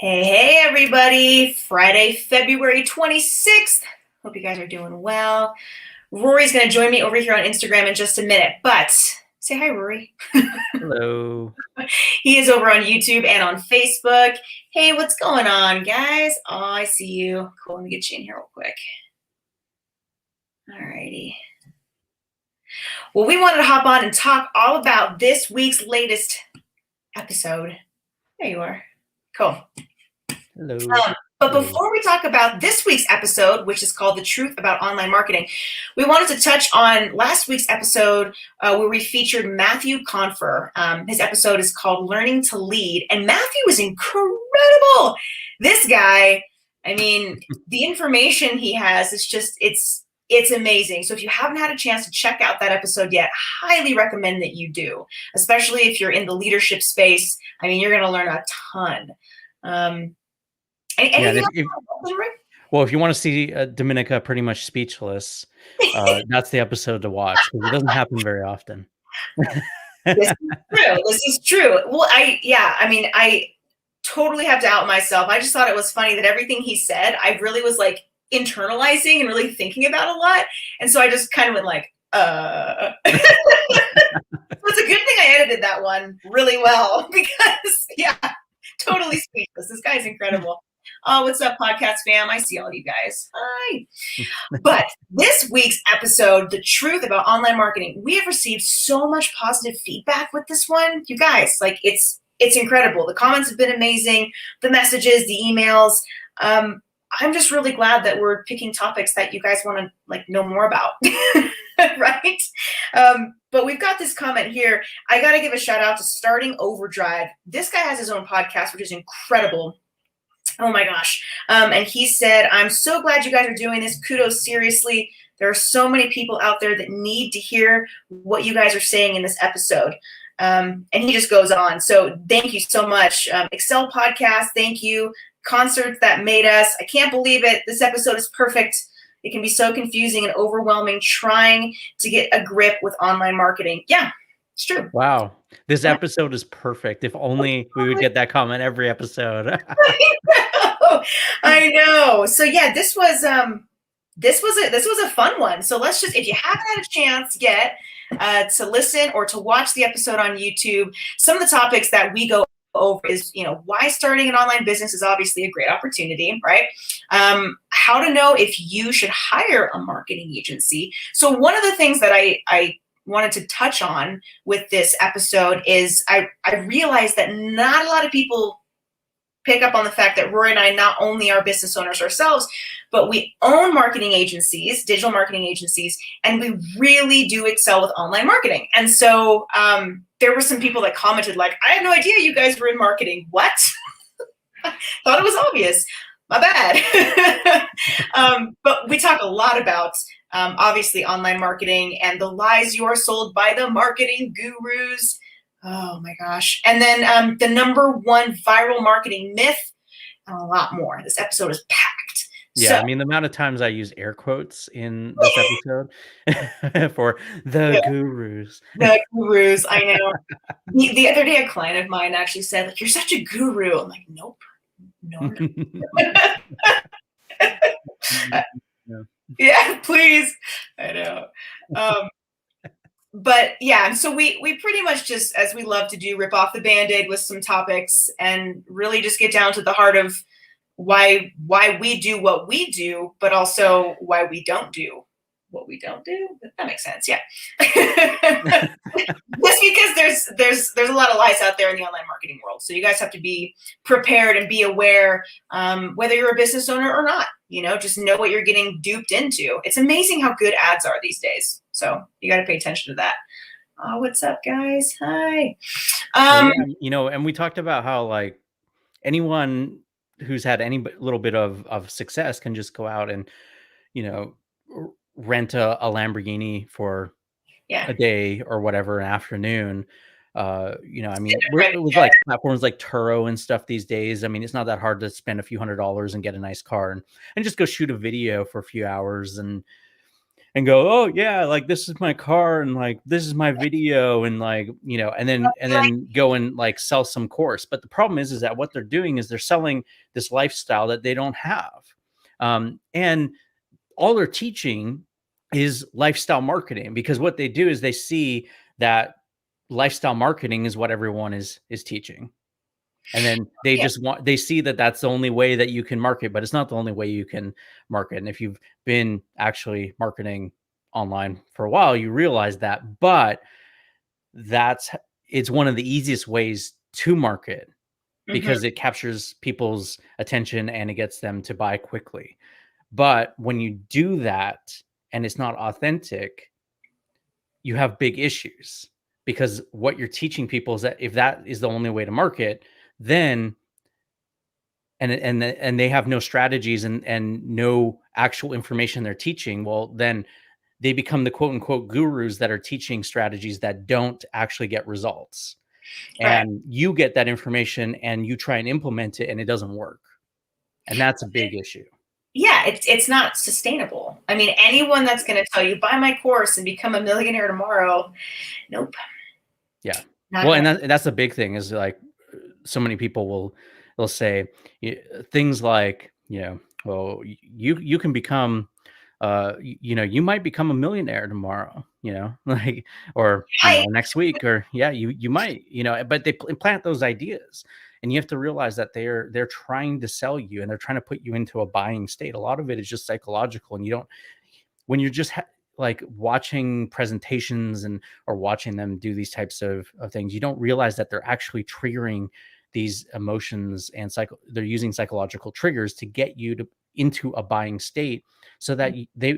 Hey, everybody. Friday, February 26th. Hope you guys are doing well. Rory's going to join me over here on Instagram in just a minute, but say hi, Rory. Hello. He is over on YouTube and on Facebook. Hey, what's going on, guys? Oh, I see you. Cool. Let me get you in here real quick. All righty. Well, we wanted to hop on and talk all about this week's latest episode. There you are. Cool. Hello. But before we talk about this week's episode, which is called The Truth About Online Marketing, we wanted to touch on last week's episode where we featured Matthew Confer. His episode is called Learning to Lead, and Matthew is incredible. This guy, I mean, the information he has is just, it's amazing. So if you haven't had a chance to check out that episode yet, highly recommend that you do, especially if you're in the leadership space. I mean, you're going to learn a ton. Well, if you want to see Dominica pretty much speechless, that's the episode to watch because it doesn't happen very often. This is true. Well, I totally have to out myself. I just thought it was funny that everything he said, I really was like internalizing and really thinking about a lot. And so I just kind of went like, It's a good thing I edited that one really well because, totally speechless. This guy's incredible. Oh, what's up, podcast fam? I see all of you guys. Hi. But this week's episode, The Truth About Online Marketing, we have received so much positive feedback with this one. You guys, like it's incredible. The comments have been amazing. The messages, the emails. I'm just really glad that we're picking topics that you guys want to like know more about. Right? But we've got this comment here. I got to give a shout out to Starting Overdrive. This guy has his own podcast, which is incredible. Oh my gosh. And he said, I'm so glad you guys are doing this. Kudos, seriously. There are so many people out there that need to hear what you guys are saying in this episode. And he just goes on. So thank you so much. Excel Podcast, thank you. Concerts That Made Us. I can't believe it. This episode is perfect. It can be so confusing and overwhelming trying to get a grip with online marketing. Yeah, it's true. Wow. This episode is perfect. If only we would get that comment every episode. I know. So yeah, this was a fun one. So let's just, if you haven't had a chance yet to listen or to watch the episode on YouTube, some of the topics that we go over is, why starting an online business is obviously a great opportunity, right? How to know if you should hire a marketing agency. So one of the things that I wanted to touch on with this episode is I realized that not a lot of people pick up on the fact that Rory and I not only are business owners ourselves, but we own marketing agencies, digital marketing agencies, and we really do excel with online marketing. And so there were some people that commented like, I had no idea you guys were in marketing. What? Thought it was obvious. My bad. But we talk a lot about obviously online marketing and the lies you are sold by the marketing gurus. Oh my gosh. And then the number one viral marketing myth and a lot more. This episode is packed. Yeah, so, I mean, the amount of times I use air quotes in this episode for the gurus. The gurus, I know. The other day, a client of mine actually said, like, you're such a guru. I'm like, nope. No. Yeah, please. I know. But yeah, so we pretty much just, as we love to do, rip off the Band-Aid with some topics and really just get down to the heart of why we do what we do, but also why we don't do what we don't do. That makes sense, yeah. Just because there's a lot of lies out there in the online marketing world, so you guys have to be prepared and be aware, whether you're a business owner or not. Just know what you're getting duped into. It's amazing how good ads are these days. So you got to pay attention to that. Oh, what's up, guys? Hi. And we talked about how like anyone who's had any little bit of success can just go out and, rent a Lamborghini for a day or whatever, an afternoon. I mean, it was like platforms like Turo and stuff these days. I mean, it's not that hard to spend a few $100s and get a nice car and just go shoot a video for a few hours. And and go, oh yeah, like this is my car and like this is my video and like, you know, and then go and like sell some course. But the problem is that what they're doing is they're selling this lifestyle that they don't have. And all they're teaching is lifestyle marketing, because what they do is they see that lifestyle marketing is what everyone is teaching. And then they just want, they see that that's the only way that you can market, but it's not the only way you can market. And if you've been actually marketing online for a while, you realize that. But that's, it's one of the easiest ways to market, Mhm. because it captures people's attention and it gets them to buy quickly. But when you do that and it's not authentic, you have big issues, because what you're teaching people is that if that is the only way to market, then and they have no strategies and no actual information they're teaching, well, then they become the quote unquote gurus that are teaching strategies that don't actually get results. Right. And you get that information and you try and implement it and it doesn't work. And that's a big issue. Yeah, it's not sustainable. I mean, anyone that's going to tell you buy my course and become a millionaire tomorrow, nope, Yeah. not Well, going and that's a big thing, is like so many people will say things like, you know, well, you can become you know, you might become a millionaire tomorrow, you know, like, or, you know, to. next week, or yeah, you might, you know, but they implant those ideas. And you have to realize that they're trying to sell you and they're trying to put you into a buying state. A lot of it is just psychological, and you don't, when you're just like watching presentations and or watching them do these types of things, you don't realize that they're actually triggering these emotions, and they're using psychological triggers to get you to into a buying state, so that they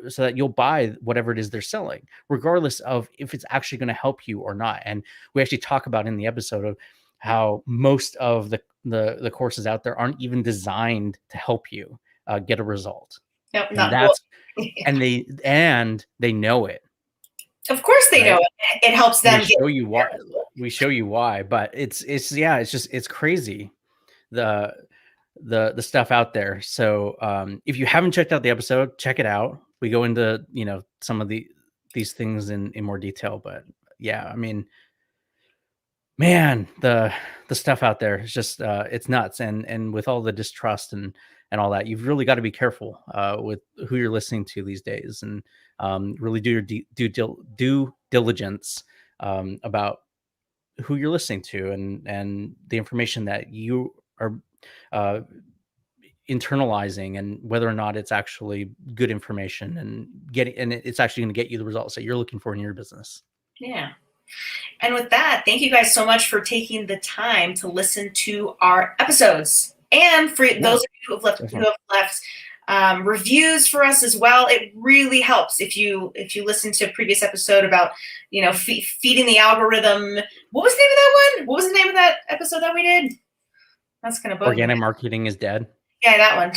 so that you'll buy whatever it is they're selling, regardless of if it's actually going to help you or not. And we actually talk about in the episode of how most of the courses out there aren't even designed to help you get a result. Nope, And not well. that's, and they know it, Of course they know right? it. It helps And we them get show you why. We show you why, but it's yeah, it's just, it's crazy, the the stuff out there. So if you haven't checked out the episode, check it out. We go into, you know, some of these things in more detail, but yeah, I mean, man, the stuff out there is just it's nuts. And with all the distrust and all that, you've really got to be careful with who you're listening to these days, and really do your due diligence about who you're listening to, and the information that you are uh, internalizing, and whether or not it's actually good information, and it's actually going to get you the results that you're looking for in your business. Yeah. And with that, thank you guys so much for taking the time to listen to our episodes. And for Yeah, those of you who definitely. have left reviews for us as well, it really helps if you listen to a previous episode about, you know, feeding the algorithm. What was the name of that one? What was the name of that episode that we did? That's gonna bug me. Organic marketing is dead. Yeah, that one.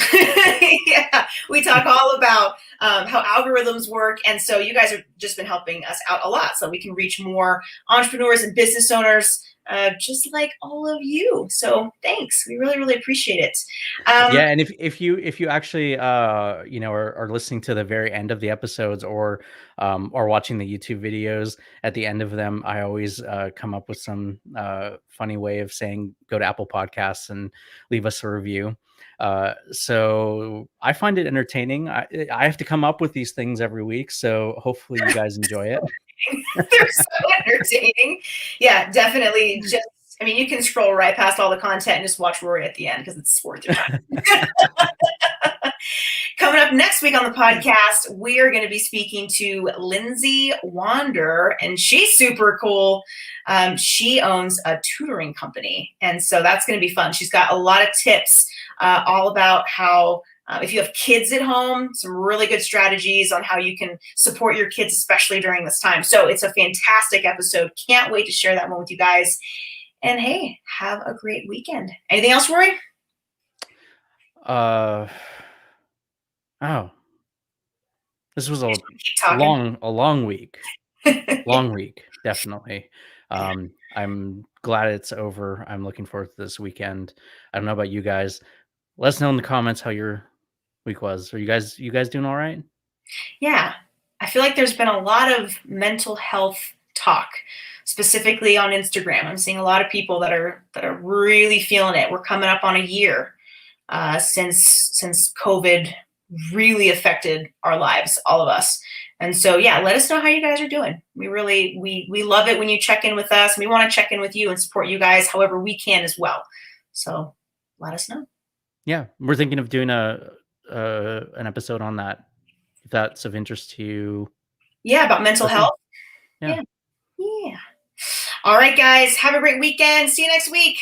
Yeah, we talk all about how algorithms work, and so you guys have just been helping us out a lot, so we can reach more entrepreneurs and business owners, just like all of you. So thanks, we really, really appreciate it. Yeah, and if you actually you know, are listening to the very end of the episodes, or watching the YouTube videos at the end of them, I always come up with some funny way of saying go to Apple Podcasts and leave us a review. So I find it entertaining. I have to come up with these things every week, so hopefully you guys enjoy it. They're so entertaining. Yeah, definitely. Just, I mean, you can scroll right past all the content and just watch Rory at the end because it's worth your time. Coming up next week on the podcast, we are going to be speaking to Lindsay Wander, and she's super cool. She owns a tutoring company, and so that's going to be fun. She's got a lot of tips all about how, if you have kids at home, some really good strategies on how you can support your kids, especially during this time. So it's a fantastic episode. Can't wait to share that one with you guys. And hey, have a great weekend. Anything else, Rory? uh oh, this was Keep talking. a long week, definitely. I'm glad it's over. I'm looking forward to this weekend. I don't know about you guys. Let us know in the comments how your week was. Are you guys doing all right? Yeah. I feel like there's been a lot of mental health talk, specifically on Instagram. I'm seeing a lot of people that are really feeling it. We're coming up on a year since COVID really affected our lives, all of us. And so, yeah, let us know how you guys are doing. We love it when you check in with us. We want to check in with you and support you guys however we can as well. So let us know. Yeah, we're thinking of doing a an episode on that, if that's of interest to you. Yeah, about mental Let us know. health. Yeah. Yeah. Yeah. All right, guys. Have a great weekend. See you next week.